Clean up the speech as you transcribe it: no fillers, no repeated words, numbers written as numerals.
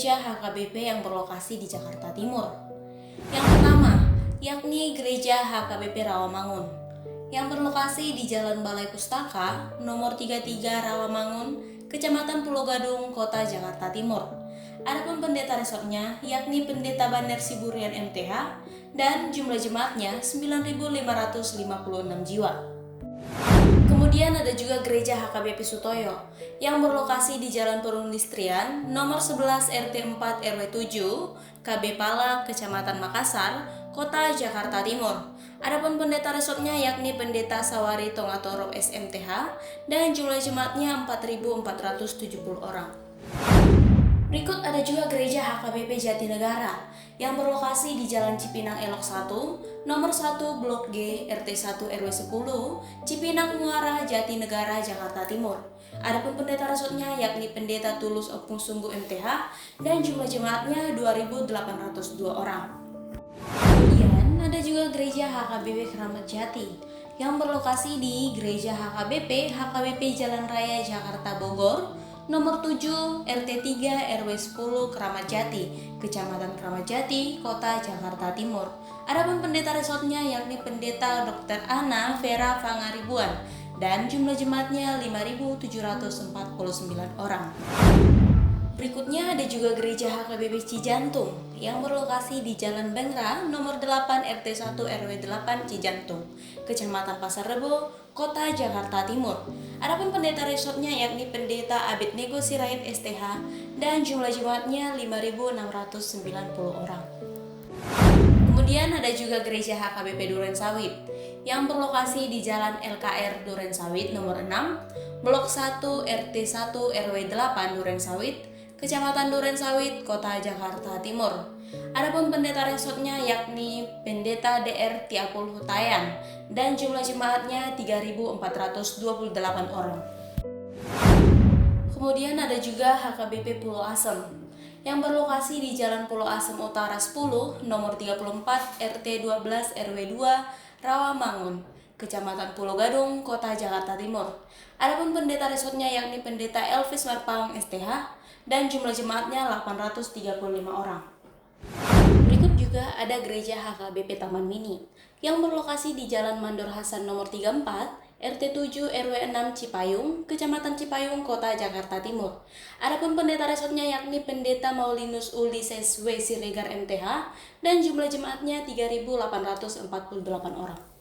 gereja HKBP yang berlokasi di Jakarta Timur. Yang pertama, yakni Gereja HKBP Rawamangun, yang berlokasi di Jalan Balai Pustaka, nomor 33 Rawamangun, Kecamatan Pulau Gadung, Kota Jakarta Timur. Adapun pendeta resortnya yakni Pendeta Banner Siburian MTH dan jumlah jemaatnya 9.556 jiwa. Kemudian ada juga Gereja HKBP Sutoyo yang berlokasi di Jalan Perindustrian nomor 11 RT 4 RW 7 KB Palak, Kecamatan Makassar, Kota Jakarta Timur. Adapun pendeta resortnya yakni Pendeta Sawari Tongatoro SMTH dan jumlah jemaatnya 4.470 orang. Berikut ada juga Gereja HKBP Jatinegara yang berlokasi di Jalan Cipinang Elok 1, nomor 1 Blok G, RT 1 RW 10, Cipinang Muara, Jatinegara, Jakarta Timur. Adapun pendeta resortnya yakni Pendeta Tulus Opung Sungguh MTH dan jumlah jemaatnya 2.802 orang. Kemudian ada juga Gereja HKBP Keramat Jati yang berlokasi di Gereja HKBP Jalan Raya Jakarta Bogor, nomor 7 RT 3 RW 10 Keramat Jati, Kecamatan Keramat Jati, Kota Jakarta Timur. Adapun pendeta resortnya yakni Pendeta Dr. Ana Vera Fangaribuan dan jumlah jemaatnya 5.749 orang. Berikutnya ada juga Gereja HKBP Cijantung yang berlokasi di Jalan Bengra nomor 8 RT 1 RW 8 Cijantung, Kecamatan Pasar Rebo, Kota Jakarta Timur. Adapun pendeta resortnya yakni Pendeta Abednego Sirait STH dan jumlah jemaatnya 5.690 orang. Kemudian ada juga Gereja HKBP Duren Sawit yang berlokasi di Jalan LKR Duren Sawit nomor 6, Blok 1 RT 1 RW 8 Duren Sawit, Kecamatan Duren Sawit, Kota Jakarta Timur. Adapun pendeta resortnya yakni Pendeta DR Tiapul Hutayan dan jumlah jemaatnya 3.428 orang. Kemudian ada juga HKBP Pulau Asem yang berlokasi di Jalan Pulau Asem Utara 10, nomor 34 RT 12 RW 2 Rawamangun, Kecamatan Pulau Gadung, Kota Jakarta Timur. Adapun pendeta resortnya yakni Pendeta Elvis Marpaung STH dan jumlah jemaatnya 835 orang. Berikut juga ada Gereja HKBP Taman Mini yang berlokasi di Jalan Mandor Hasan nomor 34 RT 7 RW 6 Cipayung, Kecamatan Cipayung, Kota Jakarta Timur. Adapun pendeta resortnya yakni Pendeta Maulinus Ulysses W. Siregar MTH dan jumlah jemaatnya 3.848 orang.